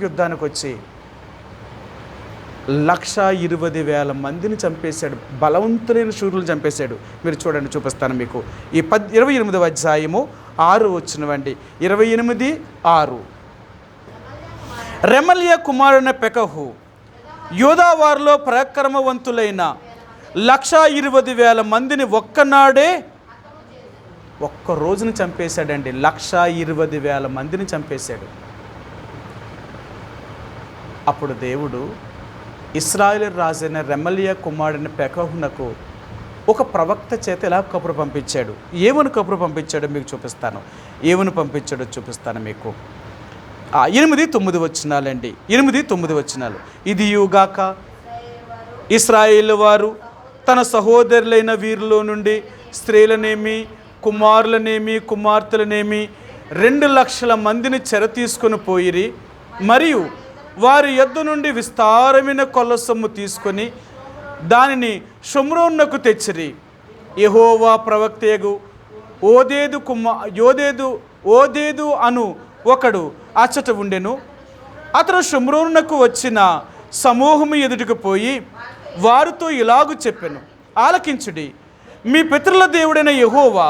యుద్ధానికి వచ్చి 1,20,000 మందిని చంపేశాడు. బలవంతులైన శూరులు చంపేశాడు. మీరు చూడండి, చూపిస్తాను మీకు. ఈ 28వ అధ్యాయము 6 వచనమండి. 28:6. రెమల్య కుమారుని పెకహు యూదా వారిలో పరాక్రమవంతులైన 1,20,000 మందిని ఒక్కనాడే ఒక్క రోజుని చంపేశాడండి. 1,20,000 మందిని చంపేశాడు. అప్పుడు దేవుడు ఇశ్రాయేలు రాజైన రెమల్య కుమారుని పెకహునకు ఒక ప్రవక్త చేత ఎలా కబురు పంపించాడు. ఏమని కబురు పంపించాడో మీకు చూపిస్తాను. ఏమని పంపించాడో చూపిస్తాను మీకు. 8-9 వచనాలండి. 8-9 వచనాలు. ఇది యుగాక ఇశ్రాయేలు వారు తన సహోదరులైన వీరిలో నుండి స్త్రీలనేమి కుమారులనేమి కుమార్తెలనేమి 2,00,000 మందిని చెర తీసుకొని పోయిరి. మరియు వారి యొద్ద నుండి విస్తారమైన కొల్ల సొమ్ము తీసుకొని దానిని షోమ్రోనుకు తెచ్చిరి. యెహోవా ప్రవక్తయగు ఓదేదు అను ఒకడు అచ్చట ఉండెను. అతడు షోమ్రోనుకు వచ్చిన సమూహము ఎదుటికి పోయి వారితో ఇలాగు చెప్పెను, ఆలకించుడి. మీ పితరుల దేవుడైన యెహోవా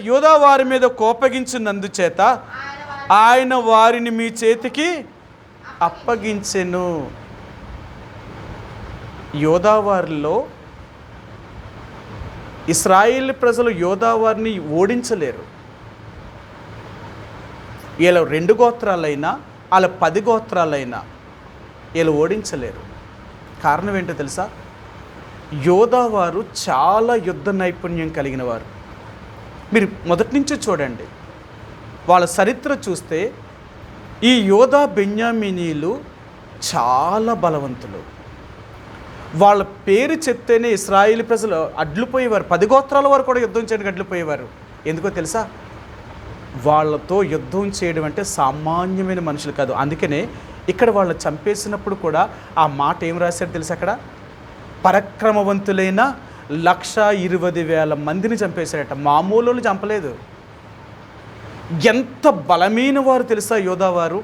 యూదా వారి మీద కోపగించినందుచేత ఆయన వారిని మీ చేతికి అప్పగించెను. యూదా వారిలో ఇశ్రాయేలు ప్రజలు యూదా వారిని ఓడించలేరు. వీళ్ళ 2 గోత్రాలైనా వాళ్ళ 10 గోత్రాలైనా వీళ్ళు ఓడించలేరు. కారణం ఏంటో తెలుసా? యూదా వారు చాలా యుద్ధ నైపుణ్యం కలిగిన వారు. మీరు మొదటి నుంచి చూడండి, వాళ్ళ చరిత్ర చూస్తే ఈ యూదా బెన్యామీనీలు చాలా బలవంతులు. వాళ్ళ పేరు చెప్తేనే ఇశ్రాయేలు ప్రజలు అడ్లుపోయేవారు. 10 గోత్రాల వారు కూడా యుద్ధం చేయడానికి అడ్లుపోయేవారు. ఎందుకో తెలుసా? వాళ్ళతో యుద్ధం చేయడం అంటే సామాన్యమైన మనుషులు కాదు. అందుకనే ఇక్కడ వాళ్ళు చంపేసినప్పుడు కూడా ఆ మాట ఏం రాశారు తెలుసా? అక్కడ పరాక్రమవంతులైన 1,20,000 మందిని చంపేశారట. మామూలు చంపలేదు. ఎంత బలమైన వారు తెలుసా యూదా వారు.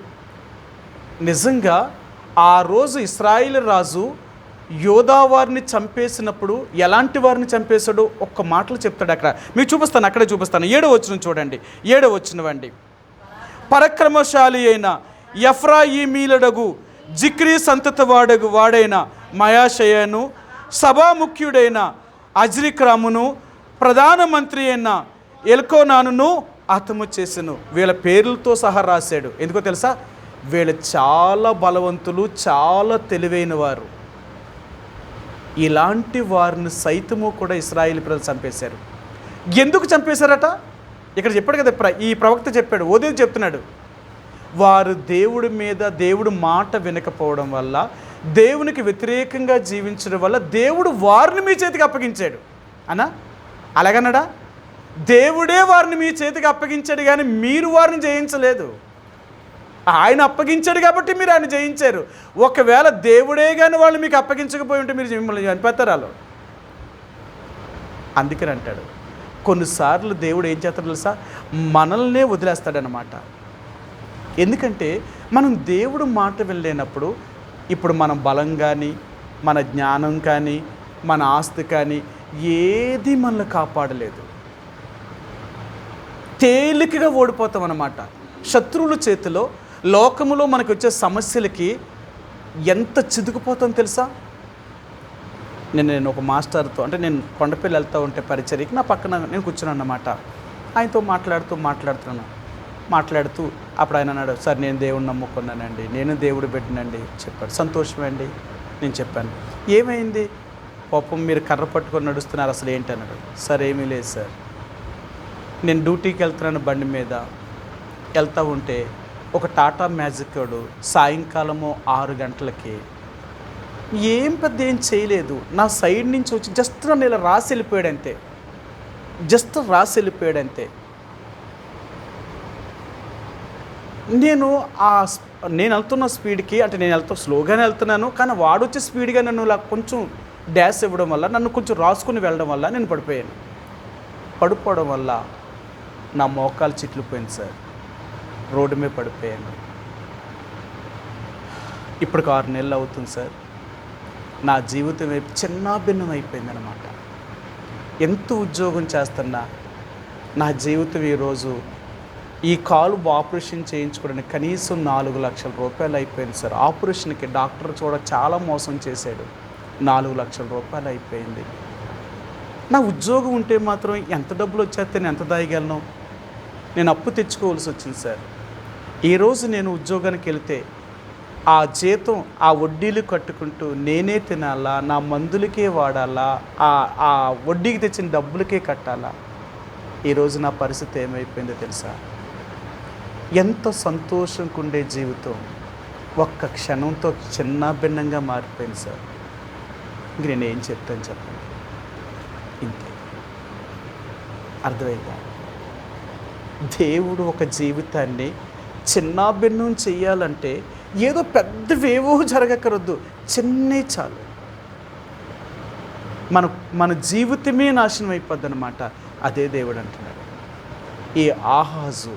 నిజంగా ఆ రోజు ఇశ్రాయేలు రాజు యూదా వారిని చంపేసినప్పుడు ఎలాంటి వారిని చంపేశాడో ఒక్క మాటలు చెప్తాడు. అక్కడ మీకు చూపిస్తాను, అక్కడే చూపిస్తాను. 7వ వచనం చూడండి. 7వ వచనం. పరాక్రమశాలి అయిన ఎఫ్రాయిమీలుడగు జిక్రీ వాడైన మయాషయను, సభాముఖ్యుడైన అజ్రిక్రామును, ప్రధానమంత్రి అయిన ఎల్కోనానును హతము చేసెను. వీళ్ళ పేర్లతో సహా రాశాడు. ఎందుకో తెలుసా? వీళ్ళు చాలా బలవంతులు, చాలా తెలివైన వారు. ఇలాంటి వారిని సైతము కూడా ఇశ్రాయేలు ప్రజలు చంపేశారు. ఎందుకు చంపేశారట? ఇక్కడ చెప్పాడు కదా, ఈ ప్రవక్త చెప్పాడు, ఓదేదు చెప్తున్నాడు. వారు దేవుడు మాట వినకపోవడం వల్ల, దేవునికి వ్యతిరేకంగా జీవించడం వల్ల దేవుడు వారిని మీ చేతికి అప్పగించాడు అన్నా. అలాగన్నాడా? దేవుడే వారిని మీ చేతికి అప్పగించాడు, కానీ మీరు వారిని జయించలేదు. ఆయన అప్పగించాడు కాబట్టి మీరు ఆయన జయించారు. ఒకవేళ దేవుడే కానీ వాళ్ళు మీకు అప్పగించకపోయి ఉంటే మీరు మిమ్మల్ని చనిపోతారు. అందుకని అంటాడు, కొన్నిసార్లు దేవుడు ఏం చేస్తాడు తెలుసా? మనల్నే వదిలేస్తాడనమాట. ఎందుకంటే మనం దేవుడు మాట వెళ్ళలేనప్పుడు, ఇప్పుడు మనం బలం కానీ, మన జ్ఞానం కానీ, మన ఆస్తి కానీ ఏది మనల్ని కాపాడలేదు. తేలికగా ఓడిపోతాం అన్నమాట శత్రువుల చేతిలో. లోకములో మనకు వచ్చే సమస్యలకి ఎంత చిదుకుపోతాం తెలుసా? నేను ఒక మాస్టర్తో, అంటే నేను కొండపల్లి వెళ్తూ ఉంటే పరిచర్యకి నా పక్కన నేను కూర్చున్నాను అన్నమాట. ఆయనతో మాట్లాడుతూ అప్పుడు ఆయన అన్నాడు, సార్ నేను దేవుడిని నమ్ముకున్నానండి, నేను దేవుడు పెట్టినండి చెప్పాడు. సంతోషమే అండి. నేను చెప్పాను, ఏమైంది పాపం మీరు కర్ర పట్టుకొని నడుస్తున్నారు, అసలు ఏంటి అన్నాడు. సార్ ఏమీ లేదు సార్, నేను డ్యూటీకి వెళ్తున్నాను, బండి మీద వెళ్తూ ఉంటే ఒక టాటా మ్యాజిక్ వాడు సాయంకాలము 6 గంటలకి ఏం పెద్ద ఏం చేయలేదు, నా సైడ్ నుంచి వచ్చి జస్ట్ నన్ను ఇలా రాసి వెళ్ళిపోయాడంతే. నేను వెళ్తున్న స్పీడ్కి, అంటే నేను స్లోగానే వెళ్తున్నాను, కానీ వాడు వచ్చే స్పీడ్గా నన్ను ఇలా కొంచెం డ్యాష్ ఇవ్వడం వల్ల, నన్ను కొంచెం రాసుకుని వెళ్ళడం వల్ల నేను పడిపోవడం వల్ల నా మోకాలు చిట్లిపోయింది సార్. రోడ్డు మీద పడిపోయాను. ఇప్పటికి 6 నెలలు అవుతుంది సార్. నా జీవితం వైపు చిన్నాభిన్నం అయిపోయిందనమాట. ఎంత ఉద్యోగం చేస్తున్నా నా జీవితం ఈరోజు ఈ కాలు ఆపరేషన్ చేయించుకోవడానికి కనీసం 4 లక్షల రూపాయలు అయిపోయింది సార్. ఆపరేషన్కి డాక్టర్ చాలా మోసం చేశాడు. 4 లక్షల రూపాయలు అయిపోయింది. నా ఉద్యోగం ఉంటే మాత్రం ఎంత డబ్బులు వచ్చేస్తే నేను ఎంత దాయగలను? నేను అప్పు తెచ్చుకోవాల్సి వచ్చింది సార్. ఈరోజు నేను ఉద్యోగానికి వెళితే ఆ జీతం ఆ వడ్డీలు కట్టుకుంటూ నేనే తినాలా, నా మందులకే వాడాలా, ఆ వడ్డీకి తెచ్చిన డబ్బులకే కట్టాలా? ఈరోజు నా పరిస్థితి ఏమైపోయిందో తెలుసా? ఎంత సంతోషంగా ఉండే జీవితం ఒక్క క్షణంతో చిన్నాభిన్నంగా మారిపోయింది సార్. ఇంక నేనేం చెప్తాను చెప్పండి? ఇంతే. అర్థమైందా? దేవుడు ఒక జీవితాన్ని చిన్నాభిన్నం చెయ్యాలంటే ఏదో పెద్దవేవో జరగకరొద్దు, చిన్నే చాలు. మన జీవితమే నాశనం అయిపోద్ది అనమాట. అదే దేవుడు అంటున్నాడు. ఈ ఆహాజు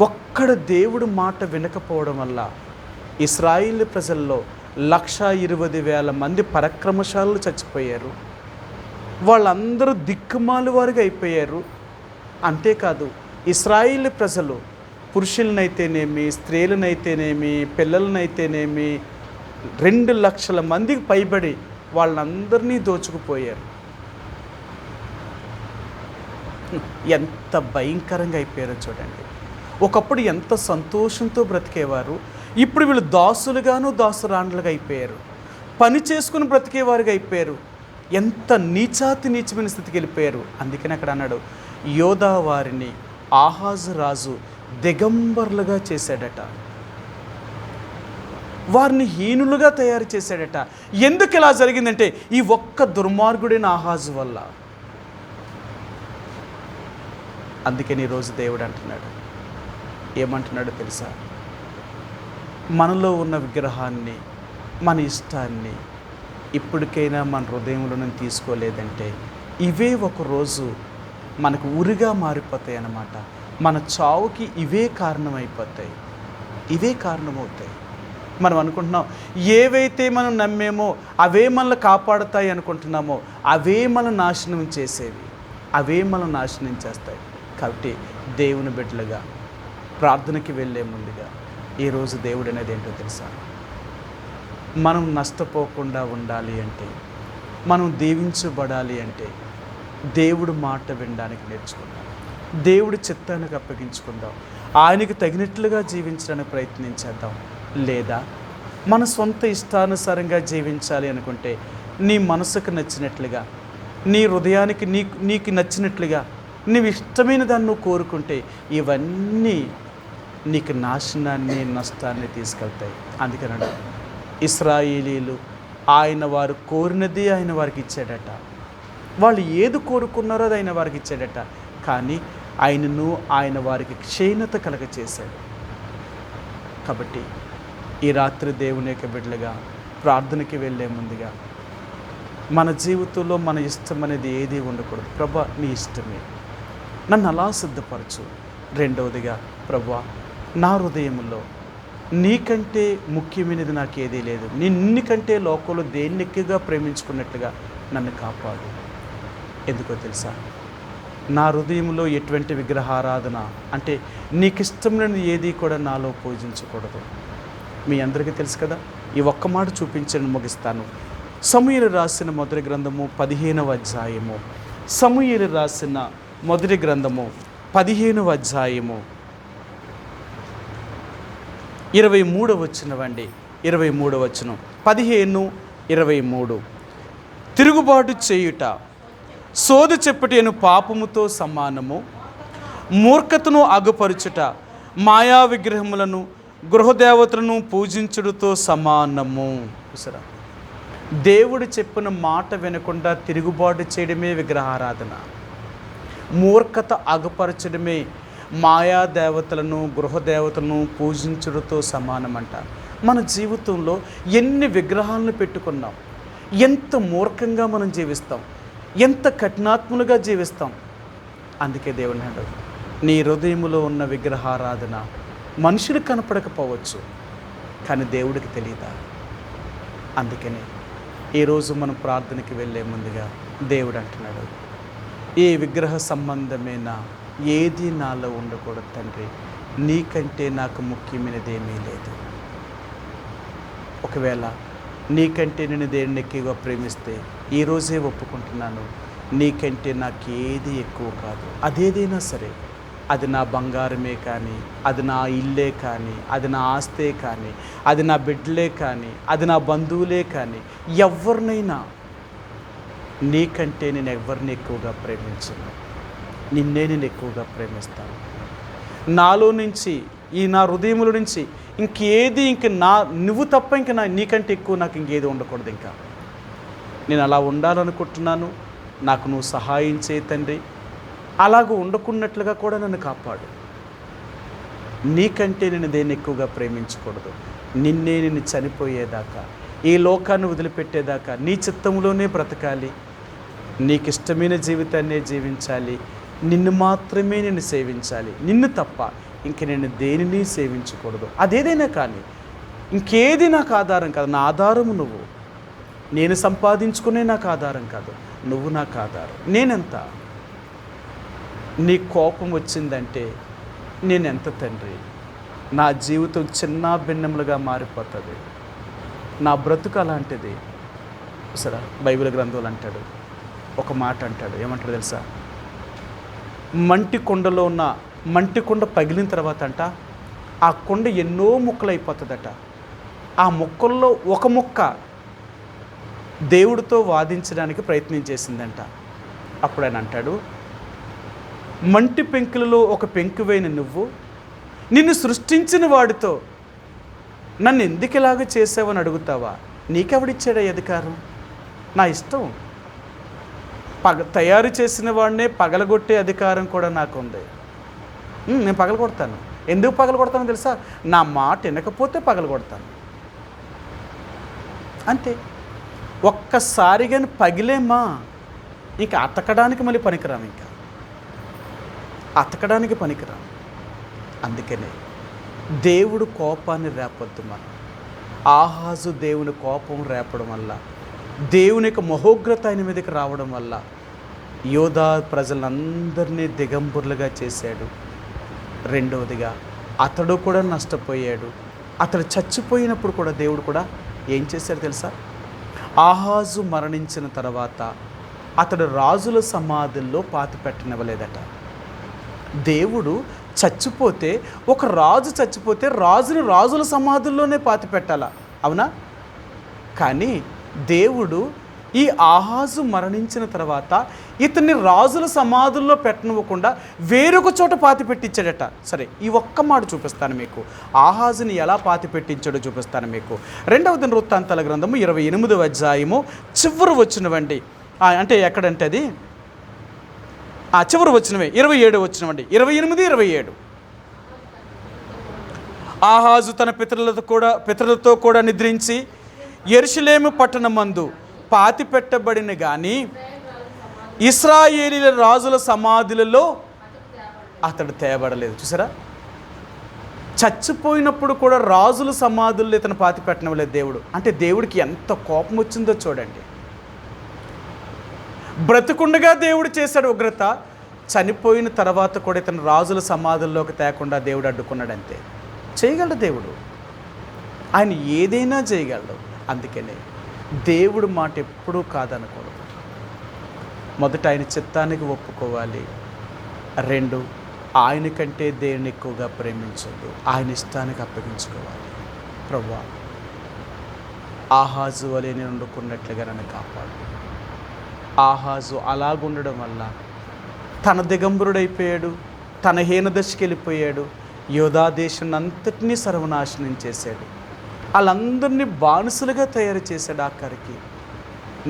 ఒక్కడ దేవుడు మాట వినకపోవడం వల్ల ఇశ్రాయేలు ప్రజల్లో 1,20,000 మంది పరాక్రమశాలులు చచ్చిపోయారు. వాళ్ళందరూ దిక్కుమాలు వారిగా అయిపోయారు. అంతేకాదు ఇశ్రాయేలు ప్రజలు పురుషులనైతేనేమి, స్త్రీలనైతేనేమి, పిల్లలనైతేనేమి 2 లక్షల మందికి పైబడి వాళ్ళందరినీ దోచుకుపోయారు. ఎంత భయంకరంగా అయిపోయారో చూడండి. ఒకప్పుడు ఎంత సంతోషంతో బ్రతికేవారు, ఇప్పుడు వీళ్ళు దాసులుగాను దాసురాండ్లుగా అయిపోయారు. పని చేసుకుని బ్రతికేవారుగా అయిపోయారు. ఎంత నీచమైన స్థితికి వెళ్ళిపోయారు. అందుకని అక్కడ అన్నాడు, యోధా వారిని ఆహాజు రాజు దిగంబర్లుగా చేశాడట, వారిని హీనులుగా తయారు చేశాడట. ఎందుకు ఇలా జరిగిందంటే ఈ ఒక్క దుర్మార్గుడైన ఆహాజు వల్ల. అందుకని ఈరోజు దేవుడు అంటున్నాడు, ఏమంటున్నాడో తెలుసా? మనలో ఉన్న విగ్రహాన్ని, మన ఇష్టాన్ని ఇప్పటికైనా మన హృదయంలో తీసుకోలేదంటే ఇవే ఒకరోజు మనకు ఉరిగా మారిపోతాయి అన్నమాట. మన చావుకి ఇవే కారణమైపోతాయి, ఇవే కారణమవుతాయి. మనం అనుకుంటున్నాం ఏవైతే మనం నమ్మేమో అవే మనల్ని కాపాడుతాయి అనుకుంటున్నామో అవే మనం నాశనం చేసేవి, అవే మనం నాశనం చేస్తాయి. కాబట్టి దేవుని బిడ్డలుగా ప్రార్థనకి వెళ్ళే ముందుగా ఈరోజు దేవుడు అనేది ఏంటో తెలుసా? మనం నష్టపోకుండా ఉండాలి అంటే, మనం దీవించబడాలి అంటే దేవుడు మాట వినడానికి నేర్చుకుందాం, దేవుడి చిత్తానికి అప్పగించుకుందాం, ఆయనకు తగినట్లుగా జీవించడానికి ప్రయత్నించేద్దాం. లేదా మన సొంత ఇష్టానుసారంగా జీవించాలి అనుకుంటే నీ మనసుకు నచ్చినట్లుగా, నీ హృదయానికి నీకు నచ్చినట్లుగా నీవు ఇష్టమైన దాన్ని నువ్వు కోరుకుంటే ఇవన్నీ నీకు నాశనాన్ని, నష్టాన్ని తీసుకెళ్తాయి. అందుకనండి ఇశ్రాయేలీలు వారు కోరినది ఆయన వారికి ఇచ్చాడట. వాళ్ళు ఏది కోరుకున్నారో అది ఆయన వారికి ఇచ్చాడట. కానీ ఆయన వారికి క్షీణత కలగచేశాడు. కాబట్టి ఈ రాత్రి దేవుని యొక్క బిడ్డలుగా ప్రార్థనకి వెళ్ళే ముందుగా మన జీవితంలో మన ఇష్టం అనేది ఏది ఉండకూడదు. ప్రభా నీ ఇష్టమే, నన్ను అలా సిద్ధపరచు. రెండవదిగా ప్రభా నా హృదయంలో నీకంటే ముఖ్యమైనది నాకు ఏదీ లేదు, నిన్నికంటే లోకంలో దేన్ని ఎక్కువగా ప్రేమించుకున్నట్లుగా నన్ను కాపాడు. ఎందుకో తెలుసా? నా హృదయంలో ఎటువంటి విగ్రహారాధన అంటే నీకు ఇష్టం లేని ఏది కూడా నాలో పూజించకూడదు. మీ అందరికీ తెలుసు కదా. ఈ ఒక్క మాట చూపించని ముగిస్తాను. సమూయేలు రాసిన మొదటి గ్రంథము 15వ అధ్యాయము, సమూయేలు రాసిన మొదటి గ్రంథము 15వ అధ్యాయము 23వ వచనమండి. 23వ వచనం, 15:23. తిరుగుబాటు చేయుట సోది చెప్పుటేను పాపముతో సమానము, మూర్ఖతను అగుపరుచుట మాయా విగ్రహములను గృహదేవతలను పూజించుటతో సమానము. చూసారా? దేవుడు చెప్పిన మాట వినకుండా తిరుగుబాటు చేయడమే విగ్రహారాధన, మూర్ఖత అగుపరచడమే మాయా దేవతలను గృహదేవతలను పూజించుటతో సమానమంట. మన జీవితంలో ఎన్ని విగ్రహాలను పెట్టుకున్నాం, ఎంత మూర్ఖంగా మనం జీవిస్తాం, ఎంత కఠినాత్ములుగా జీవిస్తాం. అందుకే దేవుని అన్నాడు, నీ హృదయములో ఉన్న విగ్రహారాధన మనుషులు కనపడకపోవచ్చు, కానీ దేవుడికి తెలియదా? అందుకనే ఈరోజు మనం ప్రార్థనకి వెళ్ళే ముందుగా దేవుడు అంటున్నాడు, ఏ విగ్రహ సంబంధమైన ఏది నాలో ఉండకూడదు తండ్రి, నీకంటే నాకు ముఖ్యమైనదేమీ లేదు. ఒకవేళ నీకంటే నేను దేన్ని ఎక్కువగా ప్రేమిస్తే ఈరోజే ఒప్పుకుంటున్నాను, నీకంటే నాకేది ఎక్కువ కాదు. అదేదైనా సరే, అది నా బంగారమే కానీ, అది నా ఇల్లే కానీ, అది నా ఆస్తే కానీ, అది నా బిడ్డలే కానీ, అది నా బంధువులే కానీ, ఎవరినైనా నీకంటే నేను ఎవరిని ఎక్కువగా ప్రేమించను. నిన్నే నేను ఎక్కువగా ప్రేమిస్తాను. నాలో నుంచి, ఈ నా హృదయముల నుంచి ఇంకేది నువ్వు తప్ప నీకంటే ఎక్కువ నాకు ఇంకేది ఉండకూడదు. ఇంకా నేను అలా ఉండాలనుకుంటున్నాను. నాకు నువ్వు సహాయం చేయి తండ్రి. అలాగ ఉండకున్నట్లుగా కూడా నన్ను కాపాడు. నీకంటే నేను దేన్ని ఎక్కువగా ప్రేమించకూడదు. నిన్ను చనిపోయేదాకా, ఈ లోకాన్ని వదిలిపెట్టేదాకా నీ చిత్తంలోనే బ్రతకాలి. నీకు ఇష్టమైన జీవితాన్నే జీవించాలి. నిన్ను మాత్రమే నేను సేవించాలి. నిన్ను తప్ప ఇంక నేను దేనిని సేవించకూడదు. అదేదైనా కానీ ఇంకేది నాకు ఆధారం కాదు. నా ఆధారము నువ్వు. నేను సంపాదించుకునే నాకు ఆధారం కాదు, నువ్వు నాకు ఆధారం. నేనెంత? నీ కోపం వచ్చిందంటే నేనెంత తండ్రి? నా జీవితం చిన్న భిన్నములుగా మారిపోతుంది. నా బ్రతుకు అలాంటిది. సరే, బైబిల్ గ్రంథంలో అంటాడు, ఒక మాట అంటాడు. ఏమంటాడు తెలుసా? మంటి కుండ పగిలిన తర్వాత ఆ కుండ ఎన్నో ముక్కలు అయిపోతుందట. ఆ ముక్కల్లో ఒక ముక్క దేవుడితో వాదించడానికి ప్రయత్నం చేసిందంట. అప్పుడు ఆయన అంటాడు, మంటి పెంకులలో ఒక పెంకువైన నువ్వు నిన్ను సృష్టించిన వాడితో నన్ను ఎందుకు ఇలాగ చేసావని అడుగుతావా? నీకెవడిచ్చాడా అధికారం? నా ఇష్టం. తయారు చేసిన వాడినే పగలగొట్టే అధికారం కూడా నాకు ఉంది. నేను పగలగొడతాను. ఎందుకు పగలగొడతానో తెలుసా? నా మాట వినకపోతే పగలగొడతాను అంతే. ఒక్కసారిగా పగిలేమా ఇంకా అతకడానికి మళ్ళీ పనికిరాము. ఇంకా అతకడానికి పనికిరాము. అందుకనే దేవుడు కోపాన్ని రేపొద్దు. మనం ఆహాజు దేవుని కోపం రేపడం వల్ల, దేవుని యొక్క మహోగ్రత ఆయన మీదకి రావడం వల్ల యోధా ప్రజలందరినీ దిగంబరులుగా చేశాడు. రెండవదిగా అతడు కూడా నష్టపోయాడు. అతడు చచ్చిపోయినప్పుడు కూడా దేవుడు కూడా ఏం చేశాడు తెలుసా? ఆహాజు మరణించిన తర్వాత అతడు రాజుల సమాధుల్లో పాతి పెట్టనివ్వలేదట. దేవుడు చచ్చిపోతే, ఒక రాజు చచ్చిపోతే రాజుని రాజుల సమాధుల్లోనే పాతి పెట్టాలా, అవునా? కానీ దేవుడు ఈ ఆహాజు మరణించిన తర్వాత ఇతన్ని రాజుల సమాధుల్లో పెట్టనివ్వకుండా వేరొక చోట పాతి పెట్టించాడట. సరే, ఈ ఒక్క మాట చూపిస్తాను మీకు. ఆహాజుని ఎలా పాతి పెట్టించాడో చూపిస్తాను మీకు. 2వ దినవృత్తాంతాల గ్రంథము 28వ అధ్యాయము చివరి వచ్చినవండి. అంటే ఎక్కడంటే అది చివరి వచ్చినవే 27 వచ్చినవండి. 28, 27. ఆహాజు తన పితరులతో కూడా నిద్రించి యెరూషలేము పట్టణమందు పాతి పెట్టబడిన గాని ఇశ్రాయేలీల రాజుల సమాధులలో అతడు తేబడలేదు. చూసారా? చచ్చిపోయినప్పుడు కూడా రాజుల సమాధుల్లో ఇతను పాతి పెట్టనవలేదు దేవుడు. అంటే దేవుడికి ఎంత కోపం వచ్చిందో చూడండి. బ్రతుకుండగా దేవుడు చేశాడు ఉగ్రత, చనిపోయిన తర్వాత కూడా ఇతను రాజుల సమాధుల్లోకి తేకుండా దేవుడు అడ్డుకున్నాడంతే. చేయగలడు దేవుడు, ఆయన ఏదైనా చేయగలడు. అందుకనే దేవుడు మాట ఎప్పుడూ కాదనకూడదు. మొదట ఆయన చిత్తానికి ఒప్పుకోవాలి. 2, ఆయన కంటే దేవుని ఎక్కువగా ప్రేమించొద్దు, ఆయన ఇష్టానికి అప్పగించుకోవాలి. ప్రభువా, ఆహాజు వలె నేను వండుకున్నట్లుగా నన్ను కాపాడు. ఆహాజు అలాగుండడం వల్ల తన దిగంబరుడైపోయాడు, తన హీనదశకి వెళ్ళిపోయాడు. యోధా దేశం అంతటినీ సర్వనాశనం చేశాడు. వాళ్ళందరినీ బానిసలుగా తయారు చేశాడు. ఆఖరికి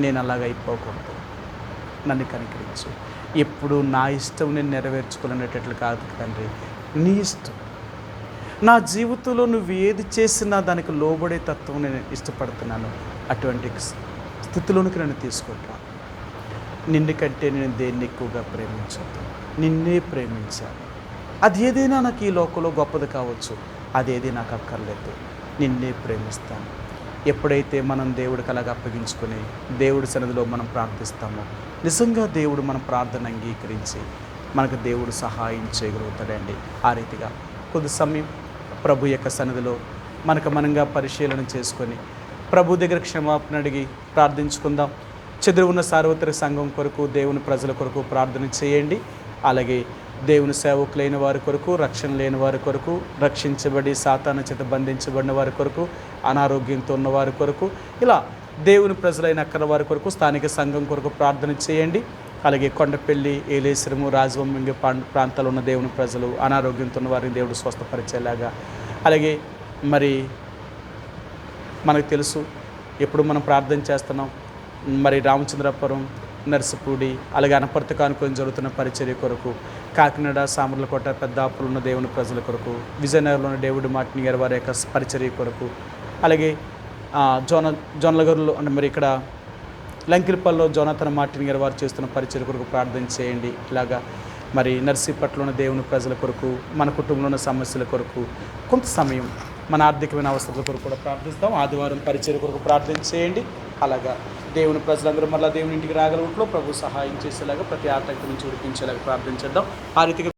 నేను అలాగ అయిపోకూడదు, నన్ను కనికరించు. ఎప్పుడు నా ఇష్టం నేను నెరవేర్చుకోలేటట్లు కాదు తండ్రి, నీ ఇష్టం. నా జీవితంలో నువ్వు ఏది చేసినా దానికి లోబడే తత్వం నేను ఇష్టపడుతున్నాను. అటువంటి స్థితిలోనికి నన్ను తీసుకుంటా. నిన్ను కంటే నేను దేన్ని ఎక్కువగా ప్రేమించద్దు, నిన్నే ప్రేమించాలి. అది ఏదైనా నాకు ఈ లోకంలో గొప్పది కావచ్చు, అదేది నాకు అక్కర్లేదు. నిన్నే ప్రేమిస్తాను. ఎప్పుడైతే మనం దేవుడికి అలాగ అప్పగించుకొని దేవుడి సన్నిధిలో మనం ప్రార్థిస్తామో నిజంగా దేవుడు మన ప్రార్థన అంగీకరించి మనకు దేవుడు సహాయం చేయగలుగుతాడండి. ఆ రీతిగా కొద్ది సమయం ప్రభు యొక్క సన్నిధిలో మనకు మనంగా పరిశీలన చేసుకొని ప్రభు దగ్గర క్షమాపణ అడిగి ప్రార్థించుకుందాం. చెదిరి ఉన్న సార్వత్రిక సంఘం కొరకు, దేవుని ప్రజల కొరకు ప్రార్థన చేయండి. అలాగే దేవుని సేవకులైన వారి కొరకు, రక్షణ లేని వారి కొరకు, రక్షించబడి సాతాను చేత బంధించబడిన వారి కొరకు, అనారోగ్యంతో ఉన్న వారి కొరకు, ఇలా దేవుని ప్రజలైన అక్కడ వారి కొరకు, స్థానిక సంఘం కొరకు ప్రార్థన చేయండి. అలాగే కొండపల్లి, ఏలేశ్వరము, రాజవొమ్మింగి ప్రాంతాల్లో ఉన్న దేవుని ప్రజలు, అనారోగ్యంతో ఉన్న వారిని దేవుడు స్వస్థపరిచేలాగా. అలాగే మరి మనకు తెలుసు ఎప్పుడు మనం ప్రార్థన చేస్తున్నాం, మరి రామచంద్రపురం, నర్సిపూడి, అలాగే అనపర్తి కానుకొని జరుగుతున్న పరిచర్య కొరకు, కాకినాడ, సామర్లకోట, పెద్దాపులు ఉన్న దేవుని ప్రజల కొరకు, విజయనగరంలో ఉన్న డేవిడ్ మార్టిన్ గారి వారి యొక్క పరిచర్య కొరకు, అలాగే జొన్నలగూరులో అంటే మరి ఇక్కడ లంకిలపల్లిలో జోనాథన్ మార్టిన్ గారి వారు చేస్తున్న పరిచర్య కొరకు ప్రార్థన చేయండి. ఇలాగా మరి నర్సీపట్నంలో ఉన్న దేవుని ప్రజల కొరకు, మన కుటుంబంలో ఉన్న సమస్యల కొరకు కొంత సమయం మన ఆర్థికమైన అవసరాల కొరకు కూడా ప్రార్థిస్తాం. ఆదివారం పరిచర్య కొరకు ప్రార్థన చేయండి. అలాగా దేవుని ప్రజలందరూ మళ్ళీ దేవుని ఇంటికి రాగలట్లో ప్రభు సహాయం చేసేలాగా, ప్రతి ఆటంకం నుంచి విడిపించేలాగా ప్రార్థించేద్దాం. ఆ రీతిగా